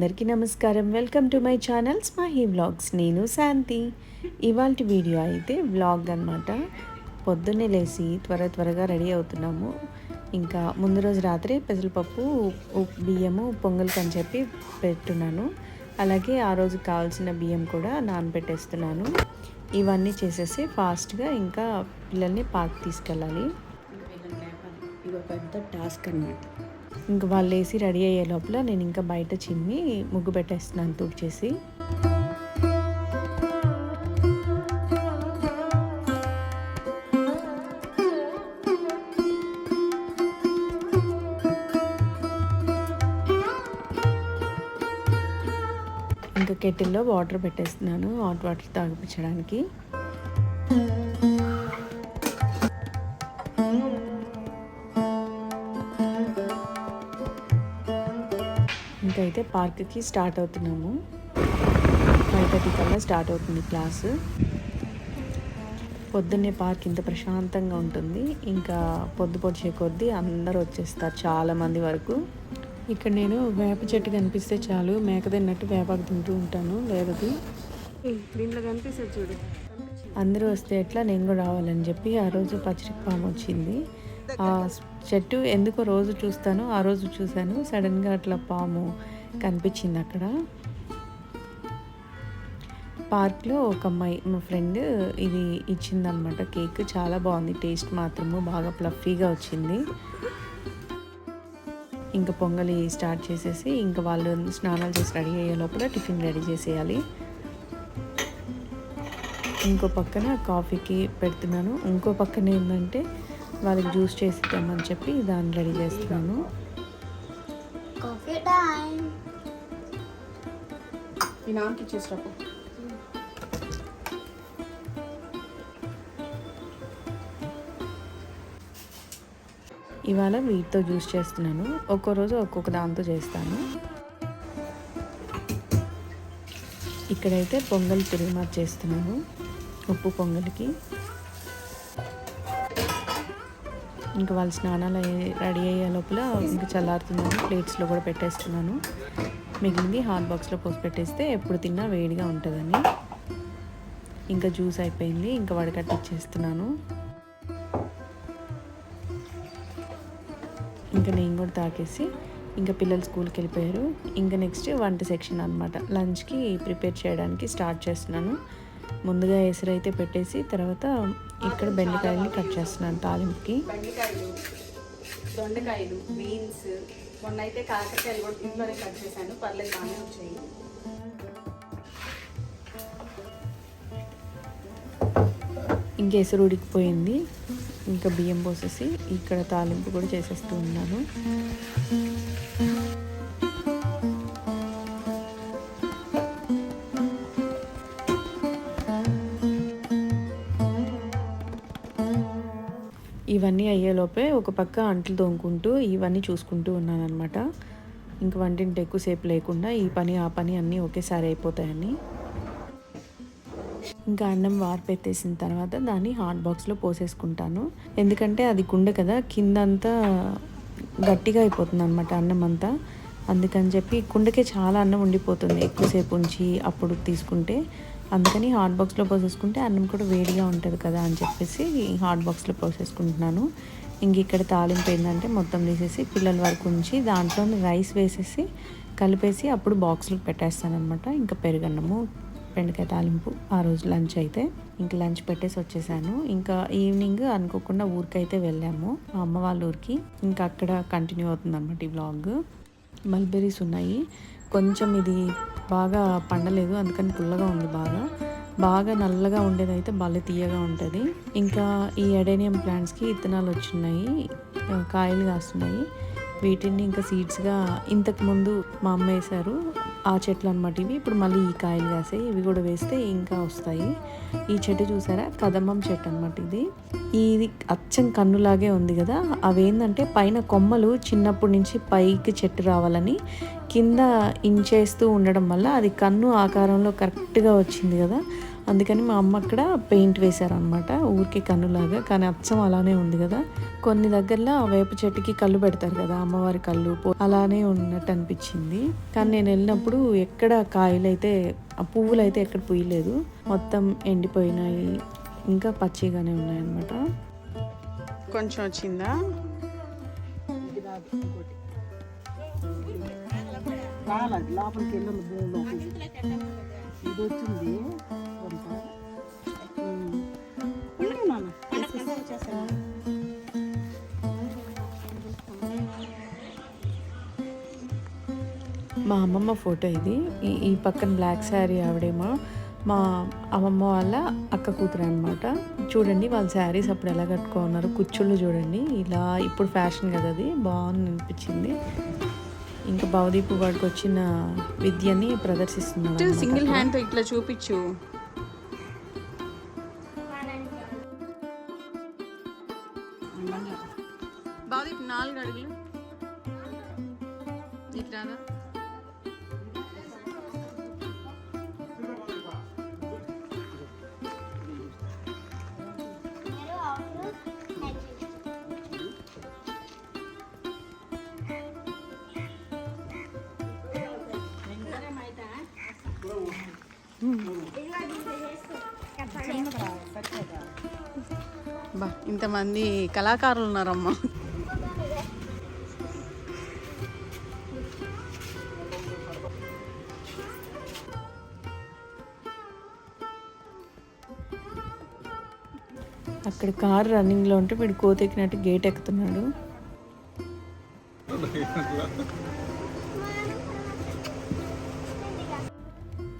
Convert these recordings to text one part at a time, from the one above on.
అందరికీ నమస్కారం. Welcome to my channel Smahi vlogs. నేను శాంతి. ఇవాల్టి వీడియో అయితే వ్లాగ్ అనమాట. పొద్దున్నే లేచి త్వరగా రెడీ అవుతున్నాము. ఇంకా ముందు రోజు రాత్రి పెసరపప్పు బియ్యము పొంగల్కి అని చెప్పి పెట్టున్నాను. అలాగే ఆ రోజు కావాల్సిన బియ్యం కూడా నానబెట్టేస్తున్నాను. ఇవన్నీ చేసేసి ఫాస్ట్గా ఇంకా పిల్లల్ని పార్క్ తీసుకెళ్ళాలి. ఇది ఒక పెద్ద టాస్క్ అన్నమాట. ఇంక వాళ్ళు వేసి రెడీ అయ్యే లోపల నేను ఇంకా బయట చిమ్మి ముగ్గు పెట్టేస్తున్నాను తుడిచేసి. ఇంకా కెటిల్లో వాటర్ పెట్టేస్తున్నాను హాట్ వాటర్ తాగిపించడానికి. ఇంకైతే పార్క్కి స్టార్ట్ అవుతున్నాము. 5:30 కల్లా స్టార్ట్ అవుతుంది క్లాసు. పొద్దున్నే పార్క్ ఇంత ప్రశాంతంగా ఉంటుంది. ఇంకా పొద్దుపొడిచే కొద్దీ అందరూ వచ్చేస్తారు, చాలామంది వరకు. ఇక్కడ నేను వేప చెట్టు కనిపిస్తే చాలు మేక తిన్నట్టు వేపాకు తింటూ ఉంటాను. లేదు దీంట్లో కనిపిస్తే చూడు, అందరూ వస్తే ఎట్లా నేను కూడా రావాలని చెప్పి ఆ రోజు పచ్చిరి పాము వచ్చింది. ఆ చెట్టు ఎందుకో రోజు చూస్తాను, ఆ రోజు చూశాను. సడన్గా అట్లా పాము కనిపించింది అక్కడ. పార్క్లో ఒక అమ్మాయి మా ఫ్రెండ్ ఇది ఇచ్చిందనమాట కేక్. చాలా బాగుంది, టేస్ట్ మాత్రము బాగా ఫ్లఫీగా వచ్చింది. ఇంకా పొంగలి స్టార్ట్ చేసేసి ఇంకా వాళ్ళు స్నానాలు చేసి రెడీ అయ్యే లోపల టిఫిన్ రెడీ చేసేయాలి. ఇంకో పక్కన కాఫీకి పెడుతున్నాను, ఇంకో పక్కన ఏంటంటే వాళ్ళకి జ్యూస్ చేసి ఇద్దామని చెప్పి దాన్ని రెడీ చేస్తున్నాను. Coffee time. ఈ నాన్నకి ఇచ్చేసిరాపు. ఇవాళ వీటితో జ్యూస్ చేస్తున్నాను. ఒక్కో రోజు ఒక్కొక్క దాంతో చేస్తాను. ఇక్కడైతే పొంగల్ తిరుమా చేస్తున్నాను, ఉప్పు పొంగల్కి. ఇంకా వాళ్ళ స్నానాలు రెడీ అయ్యే లోపల ఇంకా చల్లారుతున్నాను. ప్లేట్స్లో కూడా పెట్టేస్తున్నాను. మిగిలింది హాట్ బాక్స్లో పోసి పెట్టేస్తే ఎప్పుడు తిన్నా వేడిగా ఉంటుందని. ఇంకా జ్యూస్ అయిపోయింది, ఇంకా వడకట్టిచ్చేస్తున్నాను. ఇంకా నేను కూడా తాకేసి ఇంకా పిల్లలు స్కూల్కి వెళ్ళిపోయారు. ఇంకా నెక్స్ట్ వంట సెక్షన్ అనమాట. లంచ్కి ప్రిపేర్ చేయడానికి స్టార్ట్ చేస్తున్నాను. ముందుగా ఎసురైతే పెట్టేసి తర్వాత ఇక్కడ బెండకాయలు కట్ చేస్తున్నాను తాలింపుకి. బెండకాయలు, దొండకాయలు, బీన్స్, మొన్న అయితే కాకరకాయలు కూడా ఇంట్లోనే కట్ చేశాను. పర్లేదు, బాగానే వచ్చాయి. ఇంకా ఎసురు ఉడికిపోయింది. ఇంకా బియ్యం పోసేసి ఇక్కడ తాలింపు కూడా చేసేస్తూ ఉన్నాను. ఇవన్నీ అయ్యేలోపే ఒక పక్క అంట్లు తోముకుంటూ ఇవన్నీ చూసుకుంటూ ఉన్నాను అనమాట. ఇంక వంటింటి ఎక్కువసేపు లేకుండా ఈ పని ఆ పని అన్నీ ఒకేసారి అయిపోతాయని. ఇంకా అన్నం వార్పెత్తేసిన తర్వాత దాన్ని హాట్ బాక్స్లో పోసేసుకుంటాను. ఎందుకంటే అది కుండ కదా, కిందంతా గట్టిగా అయిపోతుంది అనమాట అన్నం అంతా. అందుకని చెప్పి కుండకే చాలా అన్నం ఉండిపోతుంది ఎక్కువసేపు ఉంచి అప్పుడు తీసుకుంటే. అందుకని హాట్ బాక్స్లో పోసేసుకుంటే అన్నం కూడా వేడిగా ఉంటుంది కదా అని చెప్పేసి హాట్ బాక్స్లో పోసేసుకుంటున్నాను. ఇంక ఇక్కడ తాలింపు ఏంటంటే మొత్తం తీసేసి పిల్లల వరకు ఉంచి దాంట్లో రైస్ వేసేసి కలిపేసి అప్పుడు బాక్స్లోకి పెట్టేస్తాను అనమాట. ఇంకా పెరుగన్నము, బెండకాయ తాలింపు ఆ రోజు లంచ్ అయితే. ఇంకా లంచ్ పెట్టేసి వచ్చేసాను. ఇంకా ఈవినింగ్ అనుకోకుండా ఊరికైతే వెళ్ళాము, మా అమ్మ వాళ్ళ ఊరికి. ఇంకా అక్కడ కంటిన్యూ అవుతుంది అనమాట ఈ వ్లాగ్. మల్బెరీస్ ఉన్నాయి, కొంచెం ఇది బాగా పండలేదు అందుకని పుల్లగా ఉంది. బాగా నల్లగా ఉండేదైతే భలే తీయగా ఉంటుంది. ఇంకా ఈ ఎడేనియం ప్లాంట్స్కి ఇత్తనాలు వచ్చినాయి, కాయలు కాస్తున్నాయి. వీటిని ఇంకా సీడ్స్గా ఇంతకుముందు మా అమ్మ వేశారు ఆ చెట్లు అనమాట ఇవి. ఇప్పుడు మళ్ళీ ఈ కాయలు కాసాయి, ఇవి కూడా వేస్తే ఇంకా వస్తాయి. ఈ చెట్టు చూసారా, కదమ్మం చెట్టు అనమాట ఇది. ఇది అచ్చం కన్నులాగే ఉంది కదా. అవేంటంటే పైన కొమ్మలు చిన్నప్పటి నుంచి పైకి చెట్టు రావాలని కింద ఇంచేస్తూ ఉండడం వల్ల అది కన్ను ఆకారంలో కరెక్ట్గా వచ్చింది కదా. అందుకని మా అమ్మ అక్కడ పెయింట్ వేశారనమాట, ఊరికే కన్నులాగా. కానీ అచ్చం అలానే ఉంది కదా. కొన్ని దగ్గరలో ఆ వేప చెట్టుకి కళ్ళు పెడతారు కదా, అమ్మవారి కళ్ళు, అలానే ఉన్నట్టు అనిపించింది. కానీ నేను వెళ్ళినప్పుడు ఎక్కడ కాయలు అయితే, ఆ పువ్వులు అయితే ఎక్కడ పూయలేదు, మొత్తం ఎండిపోయినాయి, ఇంకా పచ్చిగానే ఉన్నాయన్నమాట. కొంచెం వచ్చిందా? లోపలికి వెళ్ళి భూమిలోకి ఇది వచ్చింది కొంత మా అమ్మమ్మ ఫోటో ఇది. ఈ పక్కన బ్లాక్ శారీ ఆవిడేమో మా అమ్మమ్మ వాళ్ళ అక్క కూతురు అనమాట. చూడండి వాళ్ళ శారీస్ అప్పుడు ఎలా కట్టుకున్నారు, కుచ్చుళ్ళు చూడండి ఇలా. ఇప్పుడు ఫ్యాషన్ కదా, అది బాగుంది అనిపించింది. ఇంకా భవదీపు వాడికి వచ్చిన విద్యని ప్రదర్శిస్తున్నాడు. సింగిల్ హ్యాండ్తో ఇట్లా చూపించు. భవదీప్ 4 అడుగులు నీకు రాదా? బా ఇంతమంది కళాకారులు ఉన్నారమ్మా. అక్కడ కారు రన్నింగ్లో ఉంటే వీడు కోతెక్కినట్టు గేట్ ఎక్కుతున్నాడు.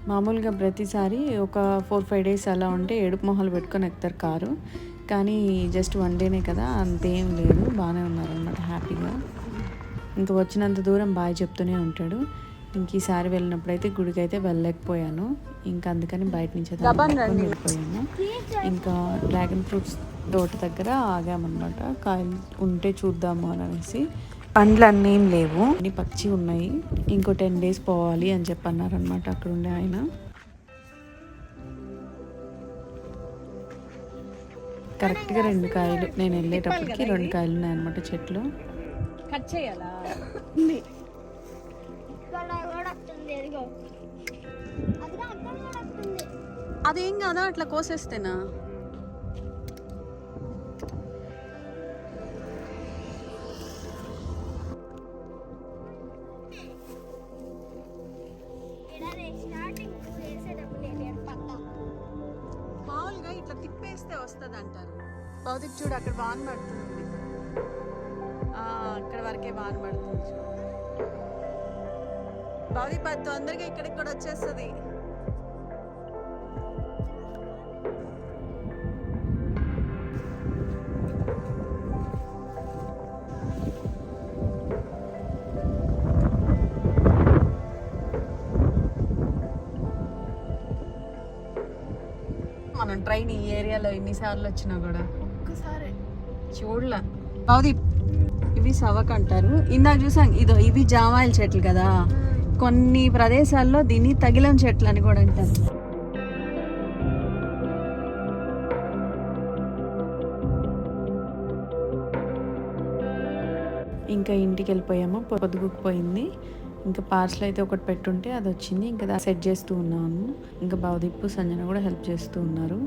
మామూలుగా ప్రతిసారి ఒక 4-5 డేస్ అలా ఉంటే ఏడుపు మొహాలు పెట్టుకొని ఎక్కుతారు కారు. కానీ జస్ట్ 1 డేనే కదా, అంతేం లేదు, బాగానే ఉన్నారనమాట హ్యాపీగా. ఇంకా వచ్చినంత దూరం బాగా చెప్తూనే ఉంటాడు. ఇంక ఈసారి వెళ్ళినప్పుడైతే గుడికి అయితే వెళ్ళలేకపోయాను, ఇంకా అందుకని బయట నుంచి వెళ్ళిపోయాను. ఇంకా డ్రాగన్ ఫ్రూట్స్ తోట దగ్గర ఆగామన్నమాట, కాయలు ఉంటే చూద్దాము అని అనేసి. పండ్లు అన్నీ లేవు, అన్ని పచ్చి ఉన్నాయి. ఇంకో 10 డేస్ పోవాలి అని చెప్పి అన్నారనమాట అక్కడ ఉండే ఆయన. కరెక్ట్గా 2 కాయలు, నేను వెళ్ళేటప్పటికి 2 కాయలు ఉన్నాయన్నమాట చెట్లు. కట్ చేయాలా? అదేం కాదా అట్లా కోసేస్తేనా? మామూలుగా ఇట్లా తిప్పేస్తే వస్తుంది అంటారు. భౌతిక్ చూడు అక్కడ వాన పడుతుంది, అక్కడ వరకే వాన పడుతుంది. భౌతిక్ తొందరగా ఇక్కడికి కూడా వచ్చేస్తుంది. మనం ట్రైన్ ఈ ఏరియాలో ఎన్నిసార్లు వచ్చినా కూడా ఒక్కసారి చూడలే. భౌదీప్ ఇవి సవక్ అంటారు, ఇందాక చూసాం. ఇవి జామాయిల చెట్లు కదా, కొన్ని ప్రదేశాల్లో దీన్ని తగిలం చెట్లు అని కూడా అంటారు. ఇంకా ఇంటికి వెళ్ళిపోయాము, పొద్దుగుకుపోయింది. ఇంకా పార్సల్ అయితే ఒకటి పెట్టుంటే అది వచ్చింది, ఇంకా సెట్ చేస్తూ ఉన్నాను. ఇంకా భవదీప్ సంజన కూడా హెల్ప్ చేస్తూ ఉన్నారు.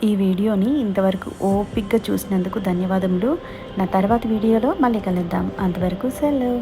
ఈ వీడియోని ఇంతవరకు ఓపిక్గా చూసినందుకు ధన్యవాదములు. నా తర్వాత వీడియోలో మళ్ళీ కలుద్దాం. అంతవరకు సెలవు.